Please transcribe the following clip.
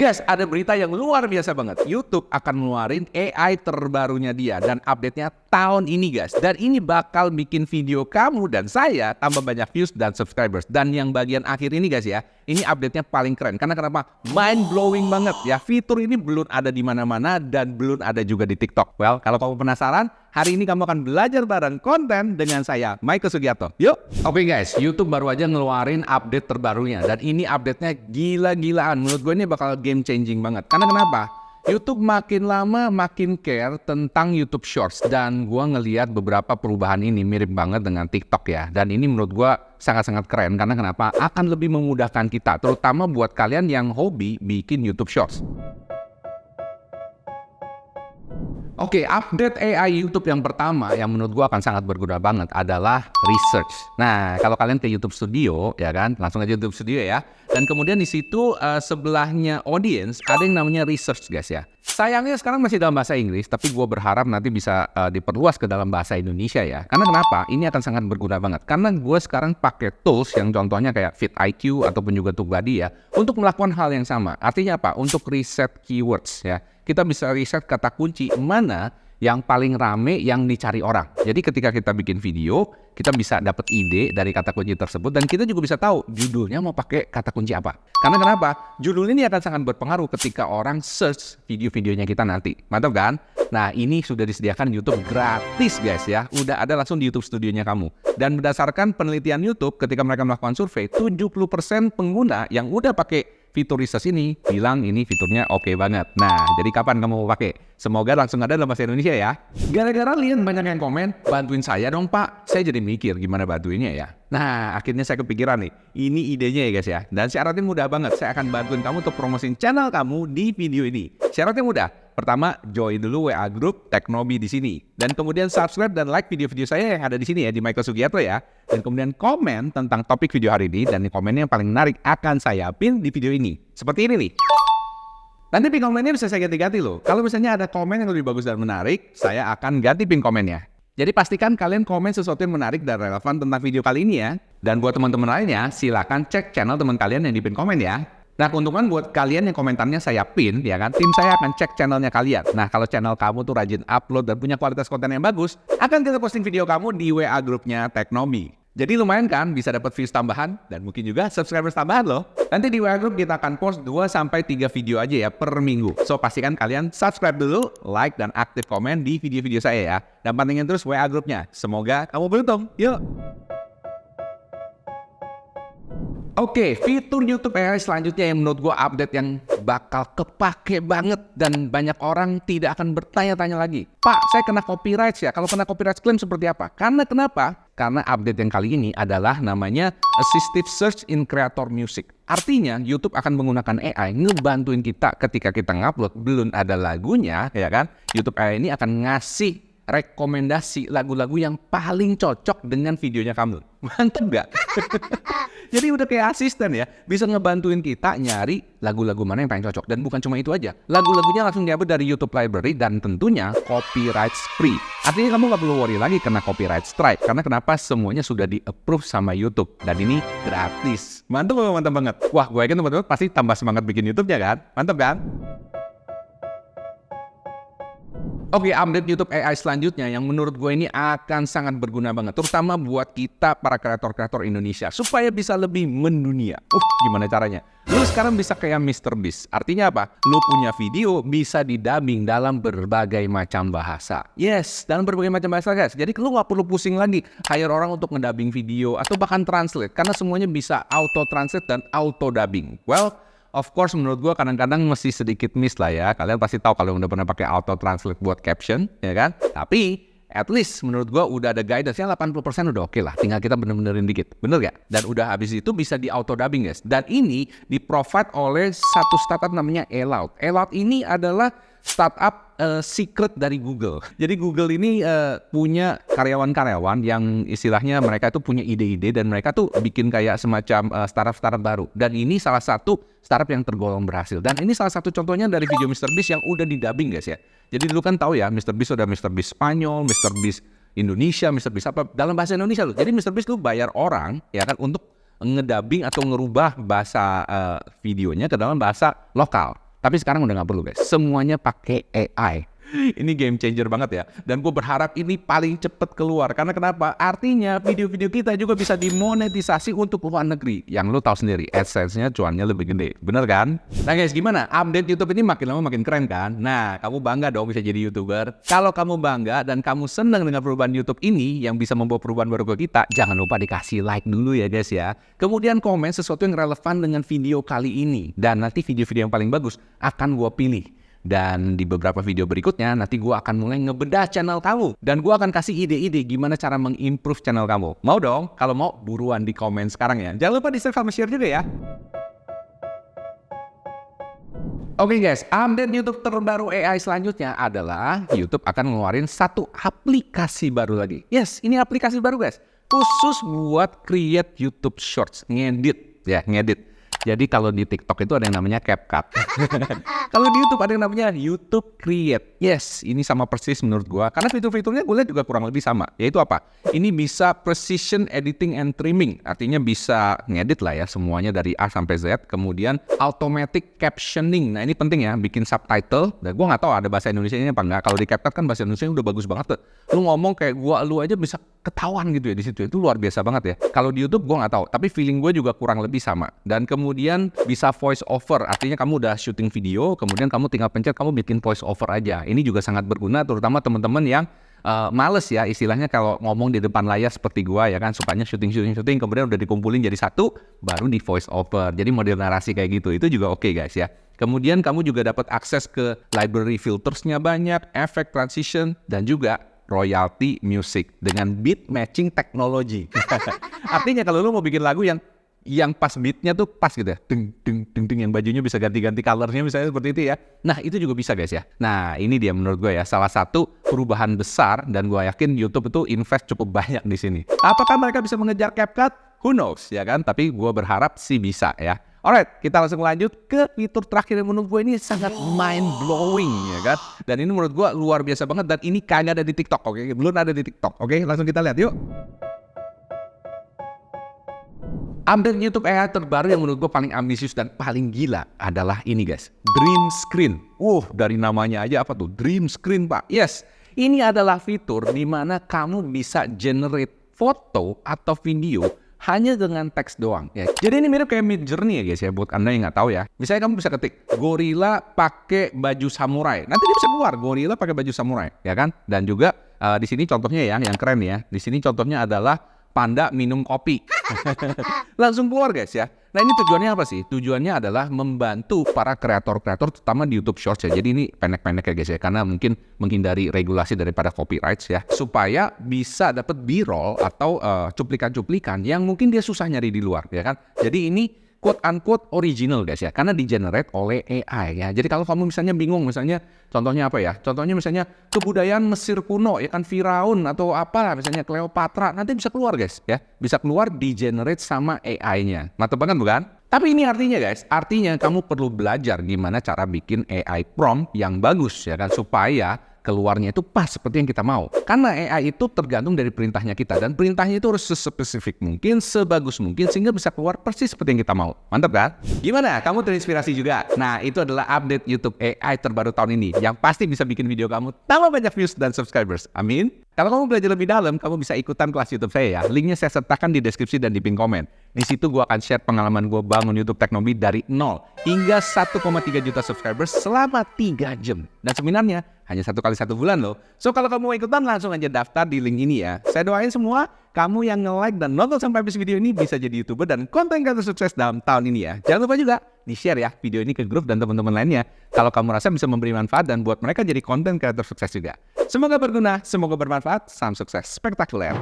Guys, ada berita yang luar biasa banget. YouTube akan ngeluarin AI terbarunya dia dan update-nya tahun ini, guys. Dan ini bakal bikin video kamu dan saya tambah banyak views dan subscribers. Dan yang bagian akhir ini, guys ya, ini update-nya paling keren. Karena kenapa? Mind blowing banget ya. Fitur ini belum ada di mana-mana dan belum ada juga di TikTok. Well, kalau kamu penasaran, hari ini kamu akan belajar bareng konten dengan saya, Michael Sugiarto. Yuk! Oke guys, YouTube baru aja ngeluarin update terbarunya. Dan ini update-nya gila-gilaan. Menurut gue ini bakal game changing banget. Karena kenapa? YouTube makin lama makin care tentang YouTube Shorts. Dan gue ngeliat beberapa perubahan ini mirip banget dengan TikTok ya. Dan ini menurut gue sangat-sangat keren. Karena kenapa? Akan lebih memudahkan kita. Terutama buat kalian yang hobi bikin YouTube Shorts. Oke, update AI YouTube yang pertama yang menurut gua akan sangat berguna banget adalah research. Nah, kalau kalian ke YouTube Studio, ya kan, langsung aja YouTube Studio ya. Dan kemudian di situ sebelahnya audience ada yang namanya research, guys ya. Sayangnya sekarang masih dalam bahasa Inggris, tapi gua berharap nanti bisa diperluas ke dalam bahasa Indonesia ya. Karena kenapa? Ini akan sangat berguna banget. Karena gua sekarang pakai tools yang contohnya kayak VidIQ ataupun juga TubeBuddy ya, untuk melakukan hal yang sama. Artinya apa? Untuk riset keywords ya. Kita bisa riset kata kunci mana yang paling rame yang dicari orang. Jadi ketika kita bikin video, kita bisa dapat ide dari kata kunci tersebut dan kita juga bisa tahu judulnya mau pakai kata kunci apa. Karena kenapa? Judul ini akan sangat berpengaruh ketika orang search video-videonya kita nanti. Mantap kan? Nah, ini sudah disediakan YouTube gratis guys ya. Udah ada langsung di YouTube studionya kamu. Dan berdasarkan penelitian YouTube ketika mereka melakukan survei, 70% pengguna yang udah pakai fitur research ini bilang ini fiturnya oke banget. Nah, jadi kapan kamu mau pakai? Semoga langsung ada dalam bahasa Indonesia ya. Gara-gara lihat banyak yang komen, bantuin saya dong Pak. Saya jadi mikir gimana bantuinnya ya. Nah, akhirnya saya kepikiran nih. Ini idenya ya guys ya. Dan syaratnya mudah banget. Saya akan bantuin kamu untuk promosiin channel kamu di video ini. Syaratnya mudah. Pertama, join dulu WA Group Teknobi di sini. Dan kemudian subscribe dan like video-video saya yang ada di sini ya, di Michael Sugiarto ya. Dan kemudian komen tentang topik video hari ini. Dan komennya yang paling menarik akan saya pin di video ini. Seperti ini nih. Nanti pin komennya bisa saya ganti-ganti loh. Kalau misalnya ada komen yang lebih bagus dan menarik, saya akan ganti pin komennya. Jadi pastikan kalian komen sesuatu yang menarik dan relevan tentang video kali ini ya. Dan buat teman-teman lainnya, silakan cek channel teman kalian yang di pin komen ya. Nah, keuntungan buat kalian yang komentarnya saya pin, ya kan, tim saya akan cek channelnya kalian. Nah, kalau channel kamu tuh rajin upload dan punya kualitas konten yang bagus, akan kita posting video kamu di WA grupnya Teknobi. Jadi lumayan kan, bisa dapat views tambahan dan mungkin juga subscribers tambahan loh. Nanti di WA group kita akan post 2-3 video aja ya per minggu. So, pastikan kalian subscribe dulu, like, dan aktif komen di video-video saya ya. Dan pantengin terus WA grupnya. Semoga kamu beruntung. Yuk! Oke, fitur YouTube AI selanjutnya yang menurut gue update yang bakal kepake banget dan banyak orang tidak akan bertanya-tanya lagi. Pak, saya kena copyright ya. Kalau kena copyright claim seperti apa? Karena kenapa? Karena update yang kali ini adalah namanya Assistive Search in Creator Music. Artinya YouTube akan menggunakan AI ngebantuin kita ketika kita ngupload belum ada lagunya, ya kan? YouTube AI ini akan ngasih rekomendasi lagu-lagu yang paling cocok dengan videonya kamu. Mantap gak? Jadi udah kayak asisten ya, bisa ngebantuin kita nyari lagu-lagu mana yang paling cocok. Dan bukan cuma itu aja, lagu-lagunya langsung diambil dari YouTube Library dan tentunya copyright free. Artinya kamu gak perlu worry lagi kena copyright strike. Karena kenapa? Semuanya sudah di-approve sama YouTube. Dan ini gratis. Mantap banget. Wah, gue yakin teman-teman pasti tambah semangat bikin YouTube-nya kan? Mantap kan? Oke, update YouTube AI selanjutnya yang menurut gue ini akan sangat berguna banget. Terutama buat kita para kreator-kreator Indonesia. Supaya bisa lebih mendunia. Gimana caranya? Lu sekarang bisa kayak MrBeast. Artinya apa? Lu punya video bisa didubbing dalam berbagai macam bahasa. Yes, dalam berbagai macam bahasa guys. Jadi lu gak perlu pusing lagi hire orang untuk ngedubbing video atau bahkan translate. Karena semuanya bisa auto-translate dan auto-dubbing. Well, of course, menurut gue kadang-kadang masih sedikit miss lah ya. Kalian pasti tahu kalau udah pernah pakai auto translate buat caption, ya kan? Tapi at least menurut gue udah ada guidance-nya 80% udah oke lah. Tinggal kita bener-benerin dikit, bener gak? Dan udah habis itu bisa di auto dubbing guys. Dan ini di-provide oleh satu startup namanya Aloud. Aloud ini adalah startup secret dari Google. Jadi Google ini punya karyawan-karyawan yang istilahnya mereka itu punya ide-ide dan mereka tuh bikin kayak semacam startup-startup baru. Dan ini salah satu startup yang tergolong berhasil. Dan ini salah satu contohnya dari video MrBeast yang udah di-dubbing guys ya. Jadi dulu kan tahu ya, MrBeast ada MrBeast Spanyol, MrBeast Indonesia, MrBeast apa dalam bahasa Indonesia loh. Jadi MrBeast tuh bayar orang ya kan untuk ngedubbing atau ngerubah bahasa videonya ke dalam bahasa lokal. Tapi sekarang udah nggak perlu guys, semuanya pakai AI. Ini game changer banget ya. Dan gue berharap ini paling cepet keluar. Karena kenapa? Artinya video-video kita juga bisa dimonetisasi untuk luar negeri. Yang lo tahu sendiri, AdSense-nya cuannya lebih gede. Bener kan? Nah guys, gimana? Update YouTube ini makin lama makin keren kan? Nah, kamu bangga dong bisa jadi YouTuber. Kalau kamu bangga dan kamu senang dengan perubahan YouTube ini yang bisa membawa perubahan baru ke kita, jangan lupa dikasih like dulu ya guys ya. Kemudian komen sesuatu yang relevan dengan video kali ini. Dan nanti video-video yang paling bagus akan gue pilih. Dan di beberapa video berikutnya nanti gue akan mulai ngebedah channel kamu. Dan gue akan kasih ide-ide gimana cara mengimprove channel kamu. Mau dong? Kalau mau buruan di komen sekarang ya. Jangan lupa di subscribe sama share juga ya. Oke guys, update YouTube terbaru AI selanjutnya adalah YouTube akan ngeluarin satu aplikasi baru lagi. Yes, ini aplikasi baru guys. Khusus buat create YouTube Shorts. Ngedit. Ya, ngedit. Jadi kalau di TikTok itu ada yang namanya CapCut. Kalau di YouTube ada yang namanya YouTube Create. Yes, ini sama persis menurut gua. Karena fitur-fiturnya gue lihat juga kurang lebih sama. Yaitu apa? Ini bisa precision editing and trimming. Artinya bisa ngedit lah ya semuanya dari A sampai Z. Kemudian automatic captioning. Nah ini penting ya, bikin subtitle. Dan gua nggak tahu ada bahasa Indonesianya apa enggak. Kalau di CapCut kan bahasa Indonesianya udah bagus banget tuh. Lu ngomong kayak lu aja bisa ketahuan gitu ya di situ. Itu luar biasa banget ya. Kalau di YouTube gua nggak tahu. Tapi feeling gue juga kurang lebih sama. Dan kemudian bisa voice over, artinya kamu udah syuting video, kemudian kamu tinggal pencet, kamu bikin voice over aja. Ini juga sangat berguna, terutama teman-teman yang males ya, istilahnya kalau ngomong di depan layar seperti gua ya kan, sukanya syuting, kemudian udah dikumpulin jadi satu, baru di voice over. Jadi model narasi kayak gitu, itu juga oke guys ya. Kemudian kamu juga dapat akses ke library filtersnya banyak, efek transition, dan juga royalty music dengan beat matching technology. Artinya kalau lu mau bikin lagu yang pas beatnya tuh pas gitu ya, deng deng deng deng, yang bajunya bisa ganti-ganti colornya misalnya seperti itu ya. Nah itu juga bisa guys ya. Nah ini dia menurut gue ya salah satu perubahan besar, dan gue yakin YouTube itu invest cukup banyak di sini. Apakah mereka bisa mengejar CapCut? Who knows ya kan? Tapi gue berharap sih bisa ya. Alright, kita langsung lanjut ke fitur terakhir yang menurut gue ini sangat mind blowing ya kan. Dan ini menurut gue luar biasa banget, dan ini kayaknya ada di TikTok, oke? Belum ada di TikTok, oke? Langsung kita lihat yuk. Update YouTube AI terbaru yang menurut gue paling ambisius dan paling gila adalah ini guys, Dream Screen. Dari namanya aja apa tuh? Dream Screen pak. Yes, ini adalah fitur di mana kamu bisa generate foto atau video hanya dengan teks doang ya. Jadi ini mirip kayak Midjourney ya guys ya, buat anda yang nggak tahu ya. Misalnya kamu bisa ketik gorila pakai baju samurai, nanti dia bisa keluar gorila pakai baju samurai ya kan. Dan juga di sini contohnya ya, yang keren ya. Di sini contohnya adalah panda minum kopi. Langsung keluar guys ya. Nah ini tujuannya apa sih? Tujuannya adalah membantu para kreator-kreator terutama di YouTube Shorts ya. Jadi ini pendek-pendek ya guys ya, karena mungkin menghindari regulasi daripada copyrights ya, supaya bisa dapat B-roll atau cuplikan-cuplikan yang mungkin dia susah nyari di luar ya kan. Jadi ini quote-unquote original guys ya, karena di-generate oleh AI ya. Jadi kalau kamu misalnya bingung, misalnya contohnya apa ya? Contohnya misalnya kebudayaan Mesir kuno ya kan, Firaun atau apa misalnya Cleopatra, nanti bisa keluar guys ya. Bisa keluar di-generate sama AI-nya. Mantap banget bukan? Tapi ini artinya guys, artinya kamu perlu belajar gimana cara bikin AI prompt yang bagus ya kan, supaya keluarnya itu pas seperti yang kita mau. Karena AI itu tergantung dari perintahnya kita, dan perintahnya itu harus sespesifik mungkin, sebagus mungkin, sehingga bisa keluar persis seperti yang kita mau. Mantap kan? Gimana? Kamu terinspirasi juga? Nah, itu adalah update YouTube AI terbaru tahun ini yang pasti bisa bikin video kamu tambah banyak views dan subscribers. Amin. Kalau kamu belajar lebih dalam, kamu bisa ikutan kelas YouTube saya ya. Linknya saya sertakan di deskripsi dan di pin komen. Di situ gue akan share pengalaman gue bangun YouTube Teknobi dari 0 hingga 1,3 juta subscribers selama 3 jam. Dan seminarnya hanya 1 kali 1 bulan loh. So kalau kamu mau ikutan, langsung aja daftar di link ini ya. Saya doain semua kamu yang nge-like dan nonton sampai habis video ini bisa jadi YouTuber dan konten kreator sukses dalam tahun ini ya. Jangan lupa juga di-share ya video ini ke grup dan teman-teman lainnya kalau kamu rasa bisa memberi manfaat dan buat mereka jadi konten kreator sukses juga. Semoga berguna, semoga bermanfaat. Salam sukses spektakuler.